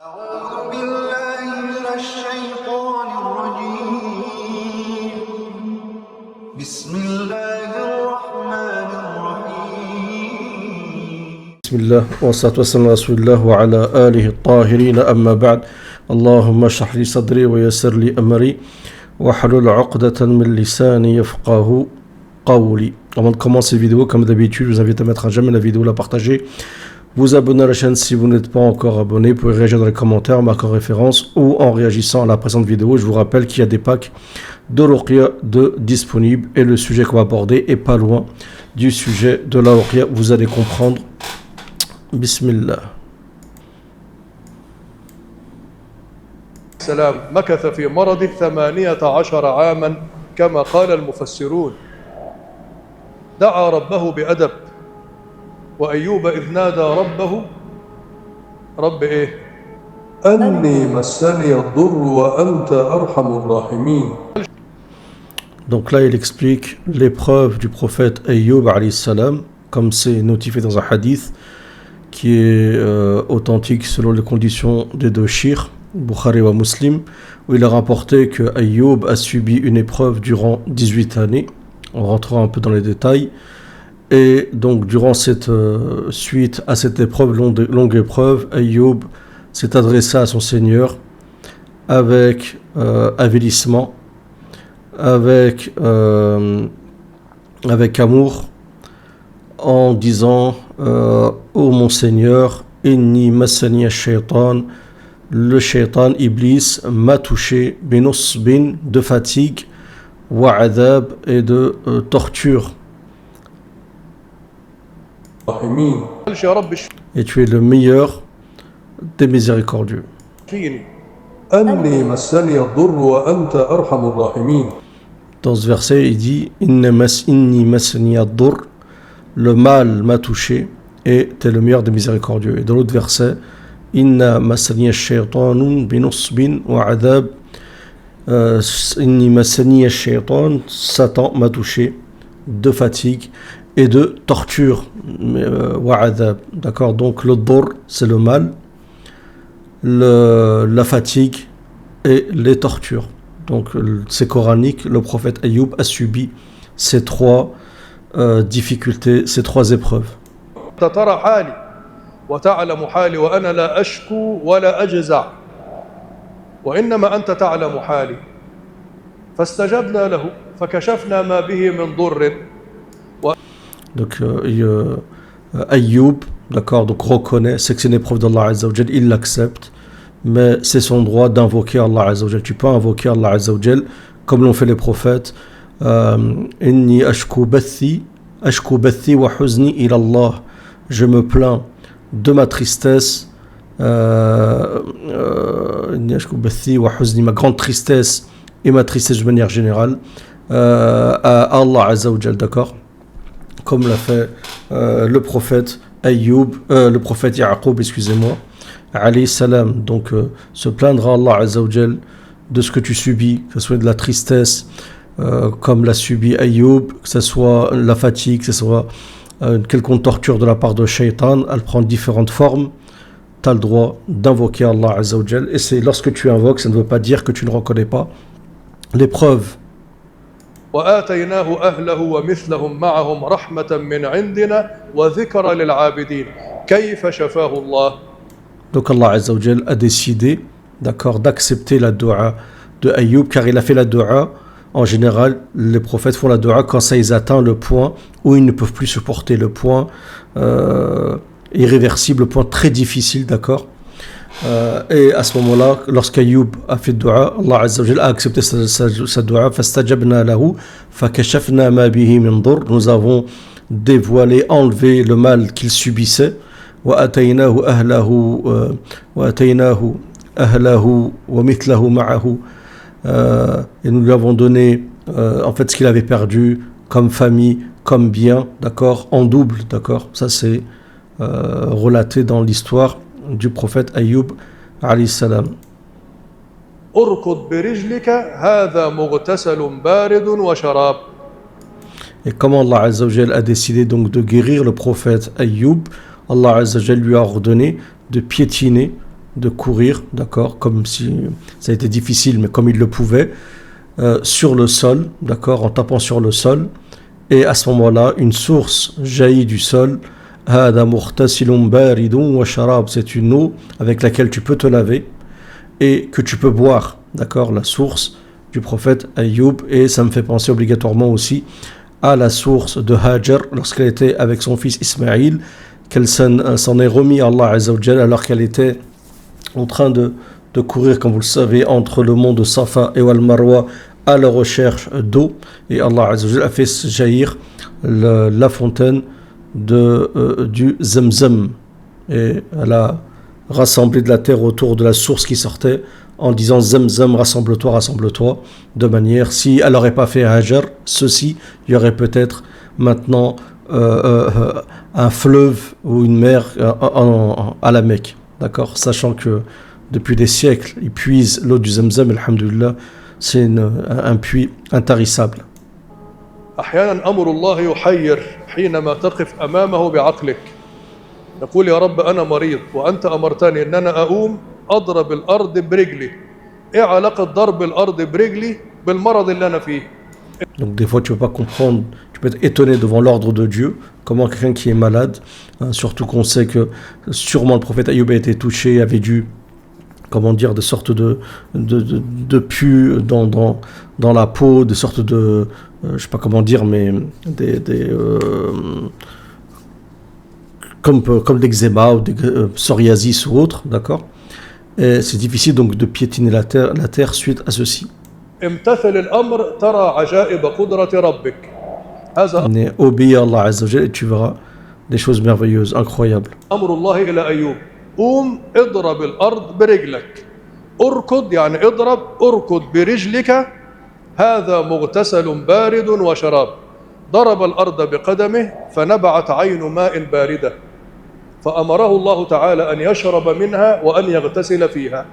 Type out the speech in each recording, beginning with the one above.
أعوذ بالله من الشيطان الرجيم بسم الله الرحمن الرحيم بسم الله والصلاة والسلام على رسول الله وعلى آله الطاهرين أما بعد اللهم اشرح لي صدري ويسر لي أمري واحلل عقدة من لساني يفقه قولي. Avant de commencer la vidéo, comme d'habitude, je vous invite à mettre à jamais la vidéo, la partager, vous abonner à la chaîne si vous n'êtes pas encore abonné, vous pouvez réagir dans les commentaires, marquant référence ou en réagissant à la présente vidéo. Je vous rappelle qu'il y a des packs de Ruqya disponibles et le sujet qu'on va aborder est pas loin du sujet de la Ruqya. Vous allez comprendre. Bismillah. السلام مكث في مرضه 18 عاما كما قال المفسرون دعا ربه بأدب وأيوب إذ نادى ربه رب إيه أني مسني الضر وأنت أرحم الراحمين. Donc là, il explique l'épreuve du prophète Ayyub alayhi salam, comme c'est notifié dans un hadith qui est authentique selon les conditions des deux shirs, Bukhari wa Muslim, où il a rapporté que Ayyub a subi une épreuve durant 18 années. On rentrera un peu dans les détails. Et donc, durant cette suite à cette épreuve, longue épreuve, Ayyub s'est adressé à son Seigneur avec avilissement, avec amour, en disant ô mon Seigneur, inni massani ash-shaytan, le shaytan Iblis m'a touché, binusbin, de fatigue, wa adab, et de torture. يا رب Et tu es le meilleur des miséricordieux. اشفيني أني مسني الضر وأنت أرحم الراحمين. Dans ce verset, il dit inni masani ad-dur, le mal m'a touché et tu es le meilleur des miséricordieux. Et dans l'autre verset, inna masani ash-shaytanu binusbin wa adab, inni masani ash-shaytan, Satan m'a touché de fatigue et de torture, wa adab. D'accord, donc le dur, c'est le mal, la fatigue et les tortures. Donc c'est coranique, le prophète Ayyub a subi ces trois difficultés, ces trois épreuves. ترى حالي وتعلم حالي وأنا لا أشكو ولا أجزع وإنما أنت تعلم حالي فاستجبنا له فكشفنا ما به من ضر. Donc Ayyub, d'accord, donc reconnaît, c'est que c'est une épreuve d'Allah Azza wa Jal, il l'accepte, mais c'est son droit d'invoquer Allah Azza wa Jal. Tu peux invoquer Allah Azza wa Jal comme l'ont fait les prophètes. Inni ashku bathi wa huzni ila Allah. Je me plains de ma tristesse, inni ashku bathi wa huzni, ma grande tristesse et ma tristesse de manière générale, à Allah Azza wa Jal, d'accord, comme l'a fait le prophète Ayyub, le prophète Ya'qub, excusez-moi, alayhi salam. Donc se plaindre à Allah Azza wa Jal de ce que tu subis, que ce soit de la tristesse comme l'a subi Ayyub, que ce soit la fatigue, que ce soit une quelconque torture de la part de Shaitan, elle prend différentes formes. Tu as le droit d'invoquer Allah Azza wa Jal, et c'est lorsque tu invoques, ça ne veut pas dire que tu ne reconnais pas l'épreuve. وآتيناه أهله ومثلهم معهم رحمة من عندنا وذكرى للعابدين كيف شفاه الله. Donc Allah Azza wa Jal a décidé, d'accord, d'accepter la dua de Ayyub, car il a fait la dua. En général, les prophètes font la dua quand ça ils atteignent le point où ils ne peuvent plus supporter, le point irréversible, le point très difficile, d'accord. Et à ce moment-là, lorsqu'Ayyub a fait dua, Allah Azza wa Jal a accepté sa dua. Fastajabna lahu fakashafna ma bihi min dur. Nous avons dévoilé, enlevé le mal qu'il subissait. Wa ataynahu ahlahu wa mithlahu ma'ahu. Et nous lui avons donné en fait ce qu'il avait perdu comme famille, comme bien, d'accord, en double, d'accord. Ça c'est relaté dans l'histoire du prophète Ayyub alayhi salam. اركض برجلك هذا مغتسل بارد وشراب. Et comment Allah Azza wa Jal a décidé donc de guérir le prophète Ayyub, Allah Azza wa Jal lui a ordonné de piétiner de courir, d'accord, comme si ça a été difficile, mais comme il le pouvait, sur le sol, d'accord, en tapant sur le sol. Et à ce moment-là, une source jaillit du sol. C'est une eau avec laquelle tu peux te laver et que tu peux boire, d'accord, la source du prophète Ayyub. Et ça me fait penser obligatoirement aussi à la source de Hajar lorsqu'elle était avec son fils Ismaïl, qu'elle s'en est remis à Allah Azza wa Jal alors qu'elle était en train de courir, comme vous le savez, entre le mont de Safa et Al-Marwa à la recherche d'eau. Et Allah Azza wa Jal a fait jaillir la fontaine du Zamzam. Et elle a rassemblé de la terre autour de la source qui sortait en disant Zamzam, rassemble-toi, rassemble-toi, de manière, si elle n'aurait pas fait Hajar, ceci, il y aurait peut-être maintenant un fleuve ou une mer à la Mecque, d'accord, sachant que depuis des siècles, ils puisent l'eau du Zamzam, alhamdoulilah, c'est un puits intarissable. أحيانا أمر الله يحير حينما تقف أمامه بعقلك يقول يا رب أنا مريض وأنت أمرتني أن أنا أقوم أضرب الأرض برجلي إيه علاقة ضرب الأرض برجلي بالمرض اللي أنا فيه. Donc des fois tu peux pas comprendre, tu peux être étonné devant l'ordre de Dieu, comment quelqu'un qui est malade, surtout qu'on sait que sûrement le prophète Ayyub a été touché, avait dû, comment dire, de sortes de pus dans la peau, de sortes de, je sais pas comment dire, mais comme de l'eczéma ou des psoriasis ou autre, d'accord. Et c'est difficile donc de piétiner la terre suite à ceci. امتثل الأمر ترى عجائب قدرة ربك. هذا Mais obéis à Allah Azza wa Jal et tu verras des choses merveilleuses, incroyables. أمر الله إلى أيوب قوم اضرب الأرض برجلك اركض يعني اضرب اركض برجلك هذا مغتسل بارد وشراب ضرب الأرض بقدمه فنبعت عين ماء باردة فأمره الله تعالى أن يشرب منها وأن يغتسل فيها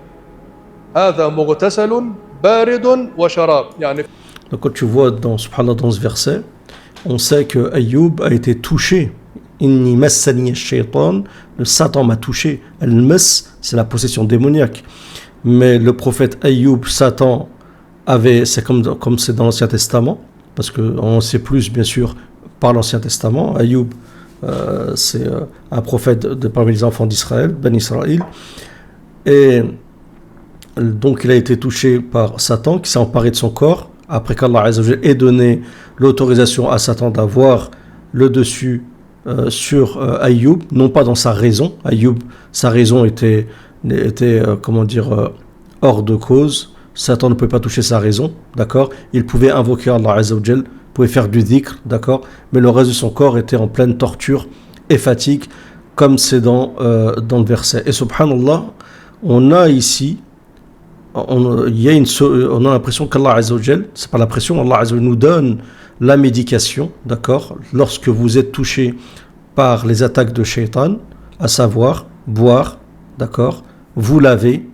هذا مغتسل بارد وشراب يعني. Donc quand tu vois subhanallah, dans ce verset, on sait que Ayyub a été touché. Inni massani ash-shaytan, le Satan m'a touché. Al-mas, c'est la possession démoniaque. Mais le prophète Ayyub, Satan avait, c'est comme c'est dans l'Ancien Testament, parce qu'on sait plus bien sûr par l'Ancien Testament. Ayyub, c'est un prophète parmi les enfants d'Israël, Ben Israël. Et donc il a été touché par Satan qui s'est emparé de son corps après qu'Allah Azza wa Jal ait donné l'autorisation à Satan d'avoir le dessus sur Ayyub, non pas dans sa raison. Ayyub, sa raison était comment dire, hors de cause. Satan ne pouvait pas toucher sa raison, d'accord. Il pouvait invoquer Allah Azza wa Jal, pouvait faire du dhikr, d'accord. Mais le reste de son corps était en pleine torture et fatigue, comme c'est dans le verset. Et subhanallah, on a ici, on a l'impression qu'Allah Azza wa Jal, c'est pas l'impression, Allah Azza wa Jal nous donne la médication, d'accord, lorsque vous êtes touché par les attaques de Shaitan, à savoir boire, d'accord, vous laver,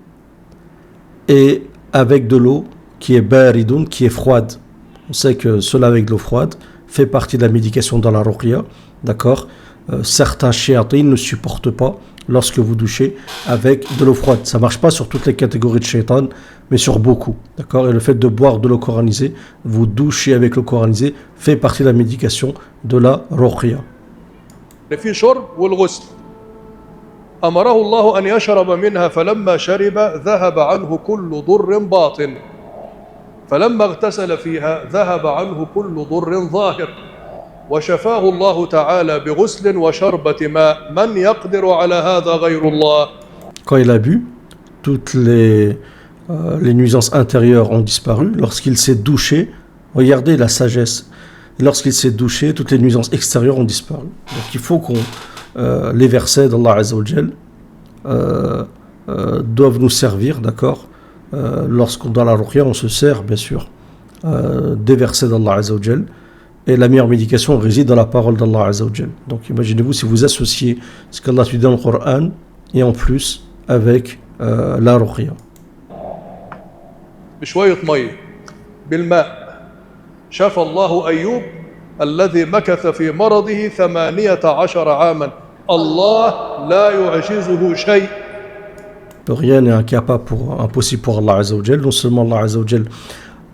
et avec de l'eau qui est baridoun, qui est froide. On sait que cela avec de l'eau froide fait partie de la médication dans la ruqya, d'accord. Certains shayatins ne supportent pas lorsque vous douchez avec de l'eau froide. Ça ne marche pas sur toutes les catégories de shaitan, mais sur beaucoup, d'accord. Et le fait de boire de l'eau coranisée, vous douchez avec l'eau coranisée, fait partie de la médication de la ruqya. في شرب والغسل أمره الله أن يشرب منها فلما شرب ذهب عنه كل ضر باطن فلما اغتسل فيها ذهب عنه كل ضر ظاهر وشفاه الله تعالى بغسل وشربة ماء من يقدر على هذا غير الله. Quand il a bu, toutes les nuisances intérieures ont disparu. Lorsqu'il s'est douché, regardez la sagesse. Lorsqu'il s'est douché, toutes les nuisances extérieures ont disparu. Donc il faut les versets d'Allah Azza wa Jal doivent nous servir, d'accord. Lorsqu'on dans la ruqya, on se sert bien sûr des versets d'Allah Azza wa Jal. Et la meilleure médication réside dans la parole d'Allah Azza wa Jal. Donc imaginez-vous si vous associez ce qu'Allah dit dans le Coran et en plus avec la ruqya. بشوية مية بالماء شفى الله أيوب الذي مكث في مرضه 18 عاما الله لا يعجزه شيء. Rien n'est impossible pour Allah Azza wa Jal. Non seulement Allah Azza wa Jal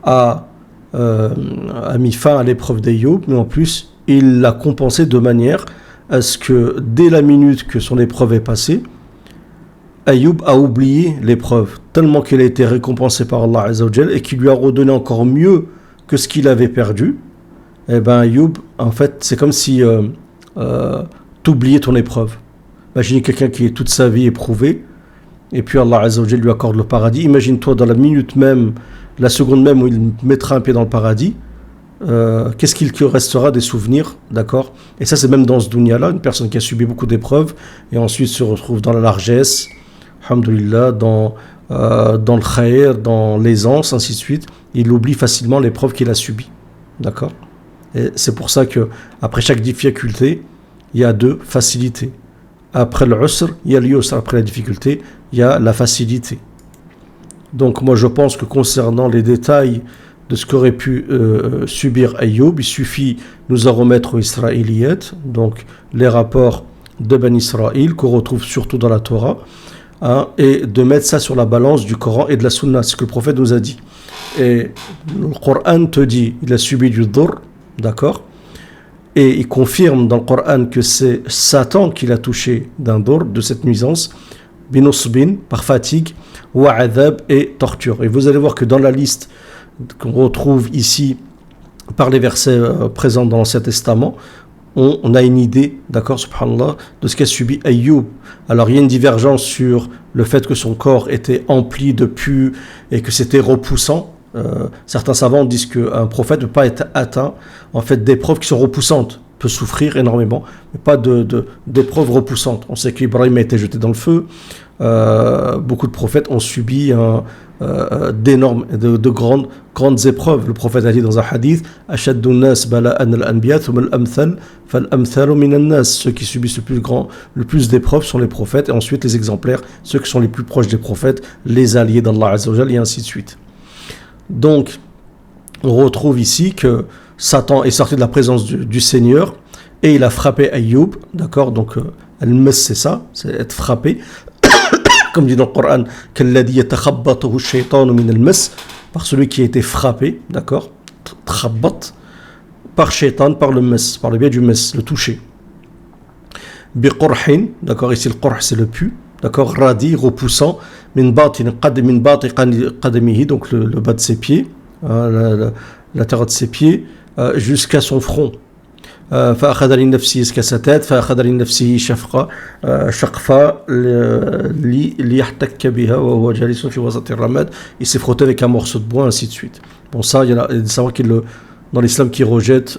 a mis fin à l'épreuve d'Ayoub, mais en plus, il l'a compensé de manière à ce que dès la minute que son épreuve est passée, Ayoub a oublié l'épreuve, tellement qu'il a été récompensé par Allah Azza wa Jal et qu'il lui a redonné encore mieux que ce qu'il avait perdu. Eh bien Ayoub, en fait, c'est comme si t'oubliais ton épreuve. Imaginez quelqu'un qui est toute sa vie éprouvé, et puis Allah Azza wa Jal lui accorde le paradis. Imagine-toi dans la minute même, la seconde même où il mettra un pied dans le paradis, qu'est-ce qu'il restera des souvenirs, d'accord? Et ça c'est même dans ce dunya-là, une personne qui a subi beaucoup d'épreuves, et ensuite se retrouve dans la largesse, alhamdoulilah, dans le khair, dans l'aisance, ainsi de suite, il oublie facilement l'épreuve qu'il a subie, d'accord? Et c'est pour ça que après chaque difficulté, il y a deux facilités. Après le usr, il y a l'yusr. Après la difficulté, il y a la facilité. Donc moi je pense que concernant les détails de ce qu'aurait pu subir Ayoub, il suffit de nous en remettre aux Israéliyettes, donc les rapports de Ben Israël qu'on retrouve surtout dans la Torah, hein, et de mettre ça sur la balance du Coran et de la Sunna, c'est ce que le prophète nous a dit. Et le Coran te dit, il a subi du dhur, d'accord? Et il confirme dans le Coran que c'est Satan qui l'a touché d'un dhur, de cette nuisance, binusbin, par fatigue, wa adhab et torture. Et vous allez voir que dans la liste qu'on retrouve ici par les versets présents dans l'Ancien Testament, on a une idée, d'accord, subhanallah, de ce qu'a subi Ayoub. Alors il y a une divergence sur le fait que son corps était empli de pus et que c'était repoussant. Certains savants disent qu'un prophète ne peut pas être atteint en fait d'épreuves qui sont repoussantes, peut souffrir énormément, mais pas d'épreuves repoussantes. On sait qu'Ibrahim a été jeté dans le feu, beaucoup de prophètes ont subi d'énormes, de grandes épreuves. Le prophète a dit dans un hadith, Ashaddu nas bala'an al-anbiya thumma al-amthal fal-amthalu min an-nas. Ceux qui subissent le plus d'épreuves sont les prophètes, et ensuite les exemplaires, ceux qui sont les plus proches des prophètes, les alliés d'Allah Azza wa Jalla, et ainsi de suite. Donc, on retrouve ici que Satan est sorti de la présence du Seigneur et il a frappé Ayoub, d'accord? Donc, al-mas, c'est ça, c'est être frappé. Comme dit dans le Coran, qu'alladhi yatakhabbatuhu ash-shaytanu min al-mas, par celui qui a été frappé, d'accord? Trakhabbat, par shaytan, par le mas, par le biais du mas, le toucher. Biqurhin, d'accord? Ici, le qurh, c'est le pu. D'accord, radi, repoussant, min bati qadamihi, donc le bas de ses pieds, l'intérieur de ses pieds, jusqu'à son front. Fa'akhadha li nafsi, jusqu'à sa tête, fa'akhadha li nafsi shaqfa li yahtakka biha wa huwa jalisun fi wasati ar-ramad, il s'est frotté avec un morceau de bois, ainsi de suite. Bon, ça, il y a des savants dans l'islam qui rejettent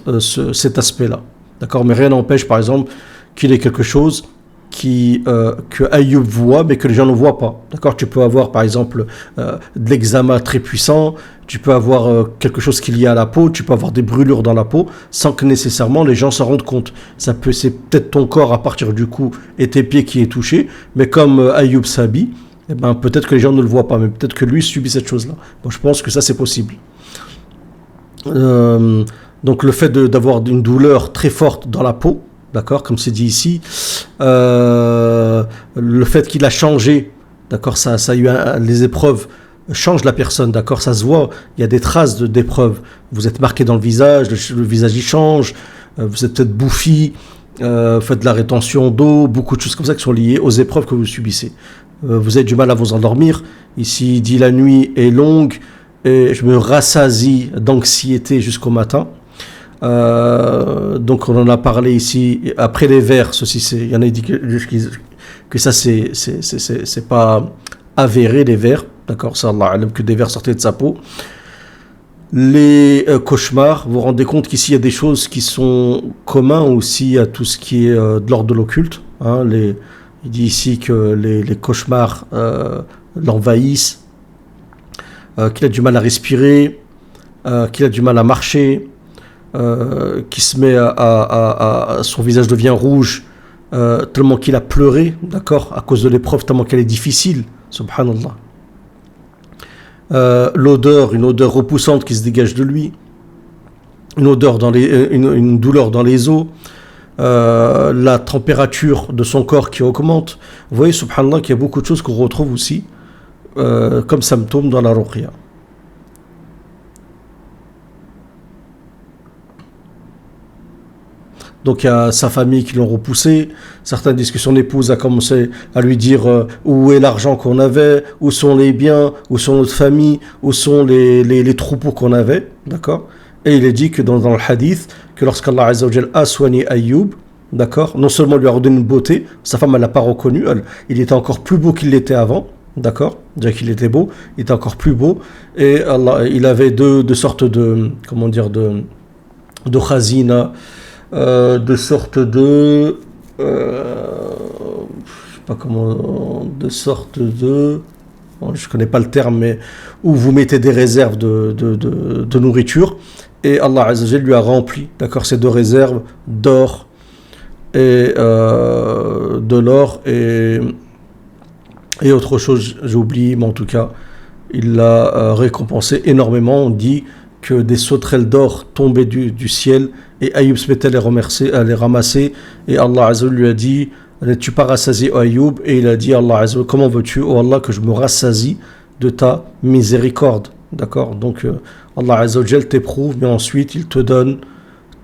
cet aspect-là. D'accord, mais rien n'empêche, par exemple, qu'il ait quelque chose que Ayoub voit mais que les gens ne voient pas. D'accord, tu peux avoir par exemple de l'eczéma très puissant, tu peux avoir quelque chose qui est lié à la peau, tu peux avoir des brûlures dans la peau sans que nécessairement les gens s'en rendent compte. C'est peut-être ton corps à partir du cou et tes pieds qui est touché, mais comme Ayoub s'habille, eh ben, peut-être que les gens ne le voient pas, mais peut-être que lui subit cette chose-là. Bon, je pense que ça c'est possible. Donc le fait d'avoir une douleur très forte dans la peau, d'accord, comme c'est dit ici, le fait qu'il a changé, d'accord, ça a eu les épreuves changent la personne, d'accord, ça se voit, il y a des traces d'épreuves, vous êtes marqué dans le visage, le visage il change, vous êtes peut-être bouffi, faites de la rétention d'eau, beaucoup de choses comme ça qui sont liées aux épreuves que vous subissez. Vous avez du mal à vous endormir, ici il dit la nuit est longue, et je me rassasie d'anxiété jusqu'au matin. Donc on en a parlé ici après les vers, il y en a dit que ça c'est pas avéré, les vers, d'accord, ça Allah alam, que des vers sortaient de sa peau. Les cauchemars, vous vous rendez compte qu'ici il y a des choses qui sont communs aussi à tout ce qui est de l'ordre de l'occulte, hein, il dit ici que les cauchemars l'envahissent, qu'il a du mal à respirer, qu'il a du mal à marcher, qui se met son visage devient rouge tellement qu'il a pleuré, d'accord, à cause de l'épreuve, tellement qu'elle est difficile, subhanallah. Une odeur repoussante qui se dégage de lui, une douleur dans les os, la température de son corps qui augmente. Vous voyez, subhanallah, qu'il y a beaucoup de choses qu'on retrouve aussi comme symptômes dans la ruqya. Donc il y a sa famille qui l'ont repoussé. Certains disent que son épouse a commencé à lui dire où est l'argent qu'on avait, où sont les biens, où sont notre famille, où sont les troupeaux qu'on avait, d'accord. Et il est dit que dans le hadith, que lorsqu'Allah Azza wa Jal a soigné Ayyub, d'accord, non seulement lui a redonné une beauté, sa femme elle l'a pas reconnu, il était encore plus beau qu'il l'était avant, d'accord, déjà qu'il était beau, il était encore plus beau, et Allah, il avait deux sortes de, comment dire, de khazina, de sorte de je sais pas comment, de sorte de, bon, je connais pas le terme, mais où vous mettez des réserves de nourriture, et Allah Azza wa Jal lui a rempli, d'accord, ces deux réserves d'or et de l'or et autre chose, j'ai oublié, mais en tout cas il l'a récompensé énormément. On dit que des sauterelles d'or tombaient du ciel, et Ayyub se mettait à les ramasser, et Allah Azza wa Jal lui a dit: n'es-tu pas rassasié, ô Ayyub? Et il a dit: Allah Azza wa Jal, comment veux-tu, ô Allah, que je me rassasie de ta miséricorde, d'accord. Donc Allah Azza wa Jal t'éprouve, mais ensuite il te donne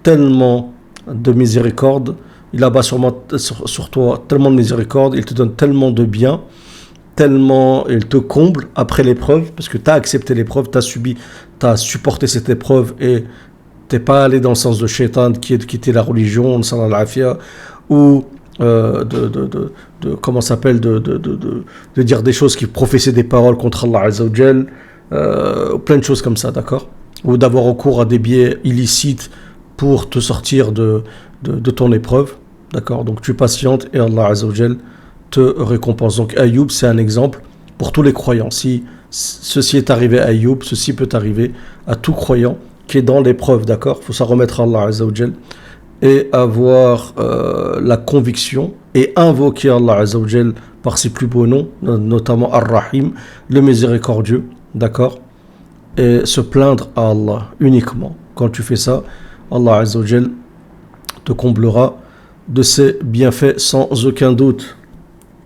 tellement de miséricorde, il abat sur toi tellement de miséricorde, il te donne tellement de bien, tellement il te comble après l'épreuve, parce que tu as accepté l'épreuve, tu as supporté cette épreuve, et t'es pas allé dans le sens de shaitan qui est de quitter la religion, ou comment s'appelle, de dire des choses qui professaient des paroles contre Allah Azza wa Jal, plein de choses comme ça, d'accord, ou d'avoir recours à des biais illicites pour te sortir de ton épreuve, d'accord. Donc tu patientes et Allah Azza wa Jal te récompense. Donc Ayyub, c'est un exemple pour tous les croyants. Si ceci est arrivé à Ayyub, ceci peut arriver à tout croyant qui est dans l'épreuve, d'accord. Il faut s'en remettre à Allah Azza wa Jal et avoir la conviction et invoquer Allah Azza wa Jal par ses plus beaux noms, notamment Ar-Rahim, le miséricordieux, d'accord, et se plaindre à Allah uniquement. Quand tu fais ça, Allah Azza wa Jal te comblera de ses bienfaits sans aucun doute.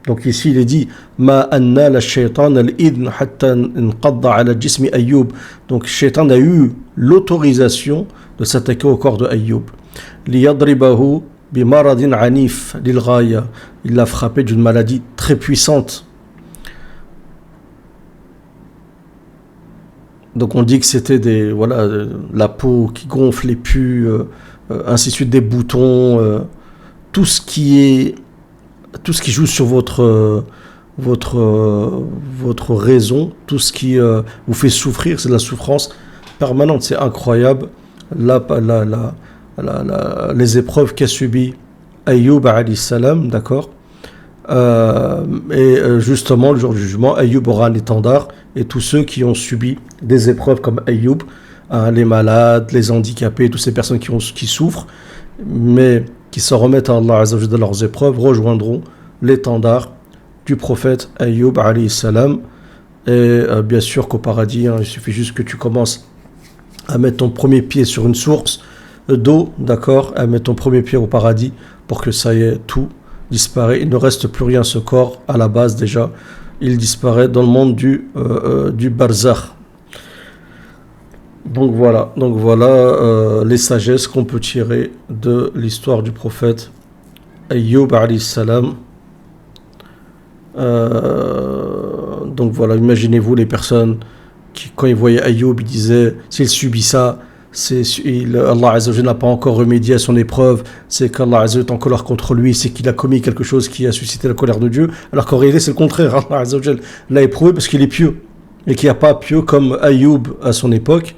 Donc ici il est dit: ma anna la shaytan al-idn hatta inqadda ala jismi Ayyub. Donc shaytan a eu l'autorisation de s'attaquer au corps de Ayyub. Liyadribahu bi maradin anif lil ghaya. Il l'a frappé d'une maladie très puissante. Donc on dit que c'était la peau qui gonfle, les pus, ainsi de suite, des boutons, tout ce qui joue sur votre raison, tout ce qui vous fait souffrir, c'est de la souffrance permanente. C'est incroyable les épreuves qu'a subi Ayyub alayhi salam, d'accord. Et justement le jour du jugement, Ayyub aura un étendard, et tous ceux qui ont subi des épreuves comme Ayyub, les malades, les handicapés, toutes ces personnes qui souffrent, mais qui s'en remettent à Allah Azza wa Jalla de leurs épreuves, rejoindront l'étendard du prophète Ayyub alayhi salam. Et bien sûr qu'au paradis, il suffit juste que tu commences à mettre ton premier pied sur une source d'eau, d'accord, à mettre ton premier pied au paradis, pour que ça y est, tout disparaît. Il ne reste plus rien, ce corps à la base déjà, il disparaît dans le monde du barzakh. Donc voilà les sagesses qu'on peut tirer de l'histoire du prophète Ayyub alayhi salam. Donc voilà, imaginez-vous les personnes qui, quand ils voyaient Ayyub, ils disaient: s'il subit ça, Allah Azza wa Jalla n'a pas encore remédié à son épreuve, c'est qu'Allah Azza wa Jalla est en colère contre lui, c'est qu'il a commis quelque chose qui a suscité la colère de Dieu. Alors qu'en réalité c'est le contraire, Allah Azza wa Jalla l'a éprouvé parce qu'il est pieux, et qu'il n'y a pas pieux comme Ayyub à son époque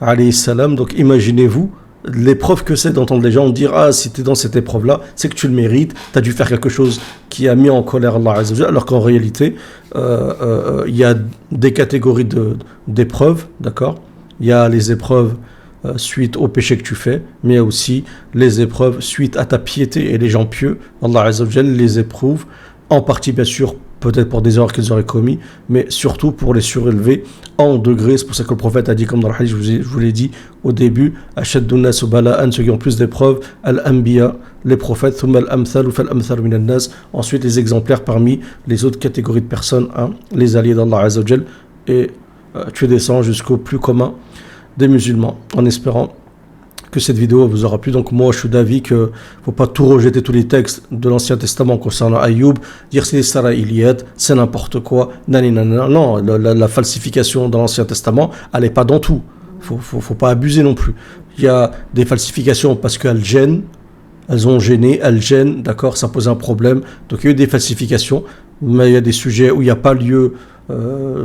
alayhi salam. Donc imaginez-vous l'épreuve que c'est d'entendre les gens dire: ah, si tu es dans cette épreuve-là, c'est que tu le mérites, tu as dû faire quelque chose qui a mis en colère Allah Azza wa Jalla. Alors qu'en réalité, il y a des catégories d'épreuves, d'accord. Il y a les épreuves suite au péché que tu fais, mais il y a aussi les épreuves suite à ta piété. Et les gens pieux, Allah Azza wa Jalla les éprouve, en partie bien sûr peut-être pour des erreurs qu'ils auraient commis, mais surtout pour les surélever en degrés. C'est pour ça que le prophète a dit, comme dans le hadith, je vous l'ai dit au début, Ashaddun nas bala'an, ceux qui ont plus d'épreuves, al-anbiya, les prophètes, thumma al-amthal ou fal-amthal min al-nas, ensuite les exemplaires parmi les autres catégories de personnes, hein, les alliés d'Allah Azza wa Jal, et tu descends jusqu'au plus commun des musulmans, en espérant que cette vidéo vous aura plu. Donc moi je suis d'avis qu'il ne faut pas tout rejeter, tous les textes de l'Ancien Testament concernant Ayoub, dire c'est les Saraïliyettes, c'est n'importe quoi, nanana. Non, la falsification dans l'Ancien Testament, elle n'est pas dans tout, faut pas abuser non plus. Il y a des falsifications parce qu'elles gênent, elles ont gêné, elles gênent, d'accord, ça pose un problème, donc il y a eu des falsifications, mais il y a des sujets où il n'y a pas lieu.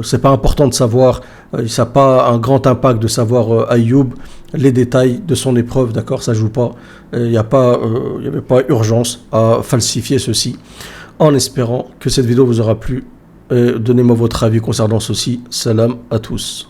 C'est pas important de savoir, ça n'a pas un grand impact de savoir Ayoub, les détails de son épreuve, d'accord, ça joue pas, il n'y avait pas urgence à falsifier ceci. En espérant que cette vidéo vous aura plu, donnez-moi votre avis concernant ceci. Salam à tous.